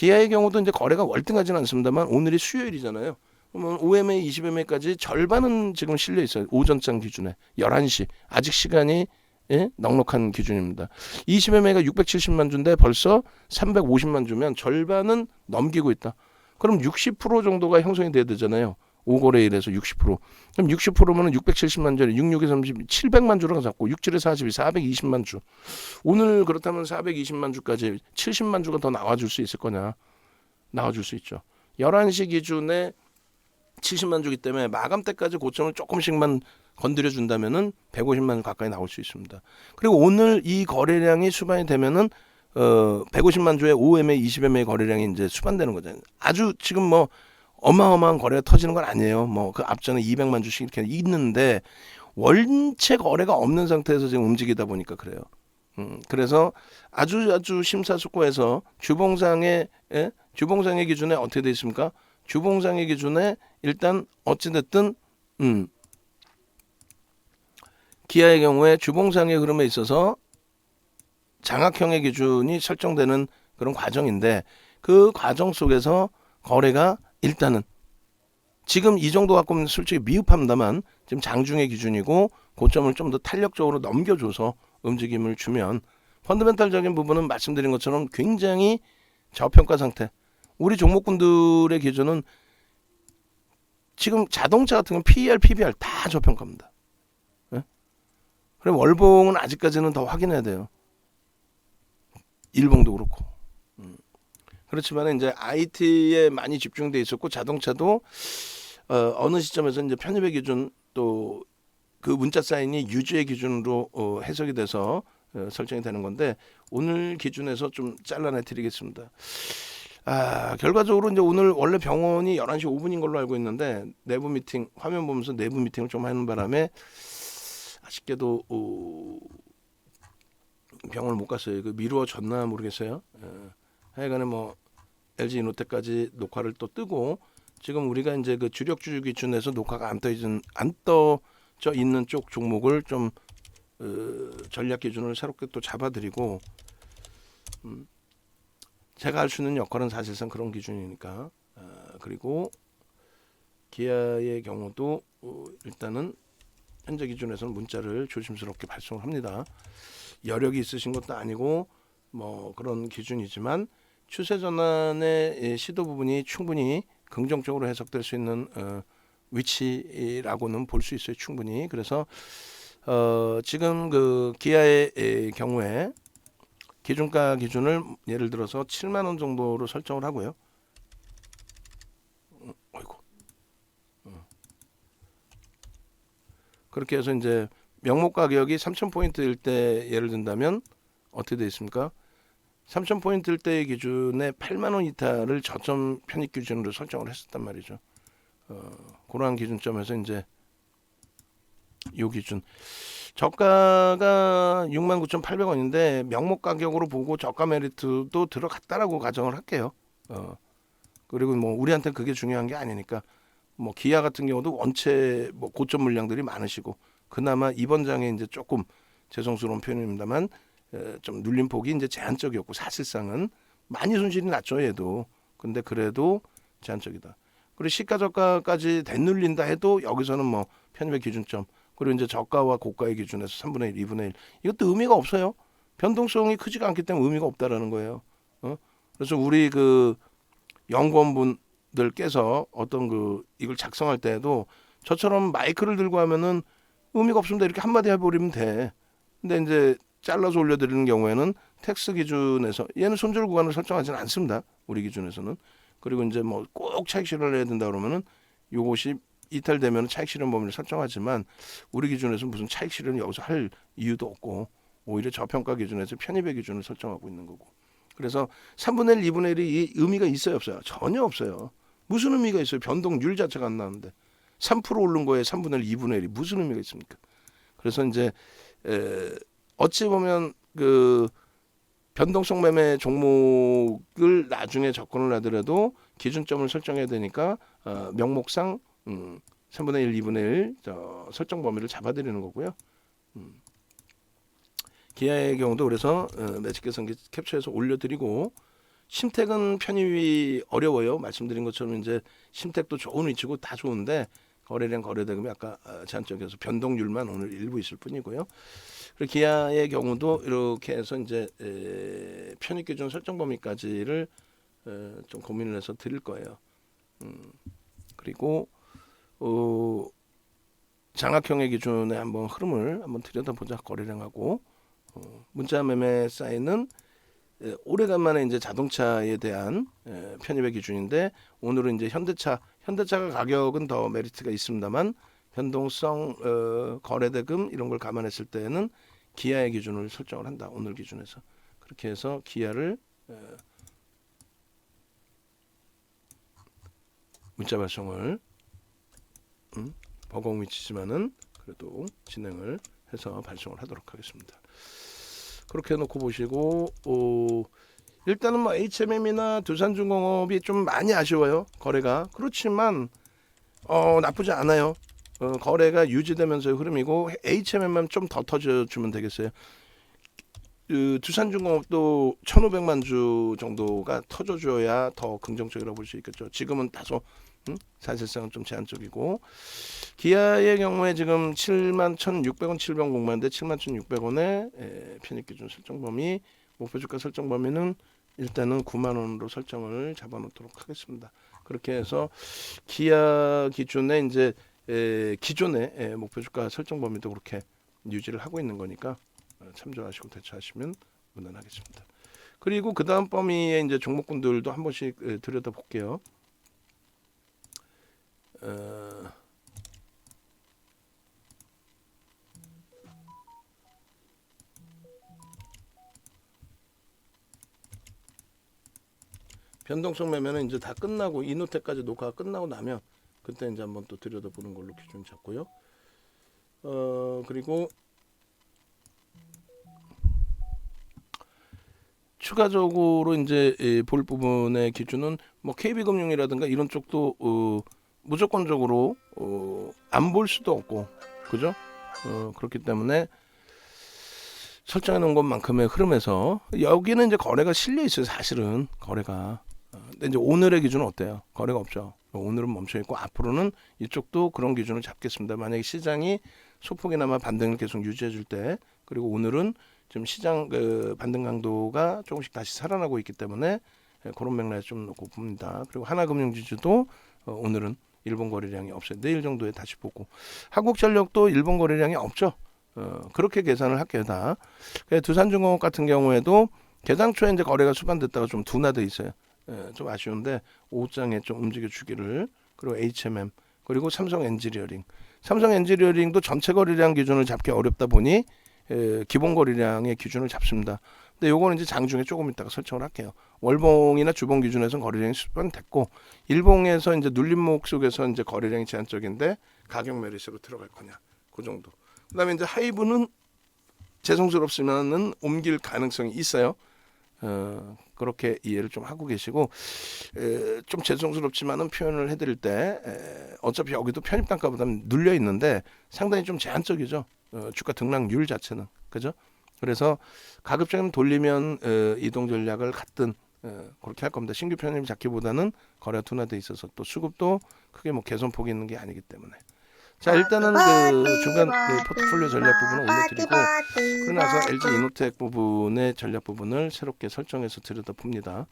기아의 경우도 이제 거래가 월등하지는 않습니다만 오늘이 수요일이잖아요. 그러면 OMA, 20MA까지 절반은 지금 실려 있어요. 오전장 기준에 11시 아직 시간이 넉넉한 기준입니다. 20MA가 670만 주인데 벌써 350만 주면 절반은 넘기고 있다. 그럼 60% 정도가 형성이 돼야 되잖아요. 5거래일에서 60%. 그럼 60%면 670만 주, 66에 30, 700만 주로 잡고 67에 42, 420만 주. 오늘 그렇다면 420만 주까지 70만 주가 더 나와줄 수 있을 거냐? 나와줄 수 있죠. 11시 기준에 70만 주기 때문에 마감 때까지 고점을 조금씩만 건드려 준다면은 150만 주 가까이 나올 수 있습니다. 그리고 오늘 이 거래량이 수반이 되면은 150만 주의 OMA, 20MA 거래량이 이제 수반되는 거잖아요. 아주 지금 뭐 어마어마한 거래가 터지는 건 아니에요. 뭐 그 앞전에 200만 주씩 이렇게 있는데 원체 거래가 없는 상태에서 지금 움직이다 보니까 그래요. 그래서 아주 심사숙고해서 주봉상의 기준에 어떻게 돼 있습니까? 주봉상의 기준에 일단 어찌됐든 기아의 경우에 주봉상의 흐름에 있어서 장악형의 기준이 설정되는 그런 과정인데 그 과정 속에서 거래가 일단은 지금 이 정도 갖고는 솔직히 미흡합니다만 지금 장중의 기준이고 고점을 좀 더 탄력적으로 넘겨줘서 움직임을 주면 펀더멘탈적인 부분은 말씀드린 것처럼 굉장히 저평가 상태. 우리 종목군들의 기준은 지금 자동차 같은 건 PER, PBR 다 저평가입니다. 네? 그럼 월봉은 아직까지는 더 확인해야 돼요. 일봉도 그렇고. 그렇지만 이제 IT에 많이 집중돼 있었고 자동차도 어느 시점에서 이제 편입의 기준 또 그 문자 사인이 유주의 기준으로 해석이 돼서 설정이 되는 건데 오늘 기준에서 좀 잘라내 드리겠습니다. 결과적으로 이제 오늘 원래 병원이 11시 5분인 걸로 알고 있는데 내부 미팅 화면 보면서 내부 미팅을 좀 하는 바람에 아쉽게도 병원을 못 갔어요. 그 미루어졌나 모르겠어요. 하여간에 뭐 LG 이노텍까지 녹화를 또 뜨고 지금 우리가 이제 그 주력주 기준에서 녹화가 안 떠져 있는 쪽 종목을 좀 전략 기준을 새롭게 또 잡아드리고 제가 할 수 있는 역할은 사실상 그런 기준이니까 그리고 기아의 경우도 일단은 현재 기준에서는 문자를 조심스럽게 발송을 합니다. 여력이 있으신 것도 아니고 뭐 그런 기준이지만 추세 전환의 시도 부분이 충분히 긍정적으로 해석될 수 있는 위치라고는 볼 수 있어요. 충분히. 그래서 지금 그 기아의 경우에 기준가 기준을 예를 들어서 7만 원 정도로 설정을 하고요. 어이구. 그렇게 해서 이제 명목 가격이 3,000포인트일 때 예를 든다면 어떻게 되어 있습니까? 3,000포인트일 때의 기준에 8만 원 이탈을 저점 편입 기준으로 설정을 했었단 말이죠. 그러한 기준점에서 이제 요 기준 저가가 69,800원인데 명목 가격으로 보고 저가 메리트도 들어갔다라고 가정을 할게요. 그리고 뭐 우리한테 그게 중요한 게 아니니까 뭐 기아 같은 경우도 원체 뭐 고점 물량들이 많으시고 그나마 이번 장에 이제 조금 죄송스러운 표현입니다만 좀 눌림 폭이 이제 제한적이었고 사실상은 많이 손실이 났죠 얘도. 근데 그래도 제한적이다. 그리고 시가 저가까지 되눌린다 해도 여기서는 뭐 편입의 기준점 그리고 이제 저가와 고가의 기준에서 3분의 1, 2분의 1 이것도 의미가 없어요. 변동성이 크지가 않기 때문에 의미가 없다라는 거예요. 그래서 우리 그 연구원분들께서 어떤 그 이걸 작성할 때에도 저처럼 마이크를 들고 하면은 의미가 없습니다. 이렇게 한마디 해버리면 돼. 근데 이제 잘라서 올려드리는 경우에는 텍스 기준에서 얘는 손절 구간을 설정하지는 않습니다. 우리 기준에서는. 그리고 이제 뭐 꼭 차익 실현을 해야 된다 그러면은 요것이 이탈되면 차익 실현 범위를 설정하지만 우리 기준에서 무슨 차익 실현을 여기서 할 이유도 없고 오히려 저평가 기준에서 편입의 기준을 설정하고 있는 거고. 그래서 3분의 1, 2분의 1이 의미가 있어요 없어요? 전혀 없어요. 무슨 의미가 있어요? 변동률 자체가 안 나는데 3% 오른 거에 3분의 1, 2분의 1이 무슨 의미가 있습니까? 그래서 이제 어찌 보면 그 변동성 매매 종목을 나중에 접근을 하더라도 기준점을 설정해야 되니까 명목상 3분의 1, 2분의 1 설정 범위를 잡아드리는 거고요. 기아의 경우도 그래서 매직 개선기 캡처해서 올려드리고 심택은 편입이 어려워요. 말씀드린 것처럼 이제 심택도 좋은 위치고 다 좋은데 거래량 거래대금이 아까 제한적이어서 변동률만 오늘 일부 있을 뿐이고요. 그리고 기아의 경우도 이렇게 해서 이제 편입 기준 설정 범위까지를 좀 고민을 해서 드릴 거예요. 그리고 장악형의 기준에 한번 흐름을 한번 들여다보자. 거래량하고 문자 매매 사이는 오래간만에 이제 자동차에 대한 편입의 기준인데 오늘은 이제 현대차가 가격은 더 메리트가 있습니다만 변동성 거래대금 이런 걸 감안했을 때에는 기아의 기준을 설정을 한다. 오늘 기준에서 그렇게 해서 기아를 문자 발송을 버거운 위치지만은 그래도 진행을 해서 발송을 하도록 하겠습니다. 그렇게 해놓고 보시고 일단은 뭐 HMM이나 두산중공업이 좀 많이 아쉬워요. 거래가 그렇지만 나쁘지 않아요. 거래가 유지되면서의 흐름이고 HMM만 좀 더 터져주면 되겠어요. 두산중공업도 1,500만 주 정도가 터져줘야 더 긍정적이라고 볼 수 있겠죠. 지금은 다소 사실상은 좀 제한적이고 기아의 경우에 지금 71,600원 7병 공모인데 71,600원에 편입기준 설정 범위 목표 주가 설정 범위는 일단은 9만 원으로 설정을 잡아놓도록 하겠습니다. 그렇게 해서 기아 기준에 이제 기존의 목표 주가 설정 범위도 그렇게 유지를 하고 있는 거니까 참조하시고 대처하시면 무난하겠습니다. 그리고 그 다음 범위에 이제 종목군들도 한 번씩 들여다 볼게요. 변동성 매매는 이제 다 끝나고 이노텍까지 녹화가 끝나고 나면 그때 이제 한번 또 들여다보는 걸로 기준 잡고요. 그리고 추가적으로 이제 볼 부분의 기준은 뭐 KB금융이라든가 이런 쪽도 무조건적으로 안 볼 수도 없고 그죠? 그렇기 때문에 설정해 놓은 것만큼의 흐름에서 여기는 이제 거래가 실려 있어요. 사실은 거래가. 근데 이제 오늘의 기준은 어때요? 거래가 없죠. 오늘은 멈춰 있고 앞으로는 이쪽도 그런 기준을 잡겠습니다. 만약에 시장이 소폭이나마 반등을 계속 유지해 줄 때 그리고 오늘은 지금 시장 반등 강도가 조금씩 다시 살아나고 있기 때문에 그런 맥락에서 좀 놓고 봅니다. 그리고 하나금융지주도 오늘은 일본 거래량이 없어요. 내일 정도에 다시 보고 한국전력도 일본 거래량이 없죠. 그렇게 계산을 할게요 다. 두산중공업 같은 경우에도 개장 초에 이제 거래가 수반됐다가 좀 둔화돼 있어요. 좀 아쉬운데 오후장에 좀 움직여 주기를. 그리고 HMM 그리고 삼성엔지니어링도 전체 거래량 기준을 잡기 어렵다 보니 기본 거래량의 기준을 잡습니다. 근데 요거는 이제 장중에 조금 있다가 설정을 할게요. 월봉이나 주봉 기준에서는 거래량이 수반됐고 일봉에서 이제 눌림목 속에서 이제 거래량이 제한적인데 가격 메리스로 들어갈 거냐 그 정도. 그다음에 이제 하이브는 죄송스럽지만은 옮길 가능성이 있어요. 그렇게 이해를 좀 하고 계시고 좀 죄송스럽지만은 표현을 해드릴 때 어차피 여기도 편입 단가보다는 눌려 있는데 상당히 좀 제한적이죠. 주가 등락률 자체는 그죠? 그래서 가급적이면 돌리면 이동 전략을 갖든 그렇게 할 겁니다. 신규 편입 잡기보다는 거래가 둔화돼 있어서 또 수급도 크게 뭐 개선폭이 있는 게 아니기 때문에. 자 일단은 그 중간 포트폴리오 전략 부분을 올려드리고 그러고 나서 LG 이노텍 부분의 전략 부분을 새롭게 설정해서 들여다봅니다.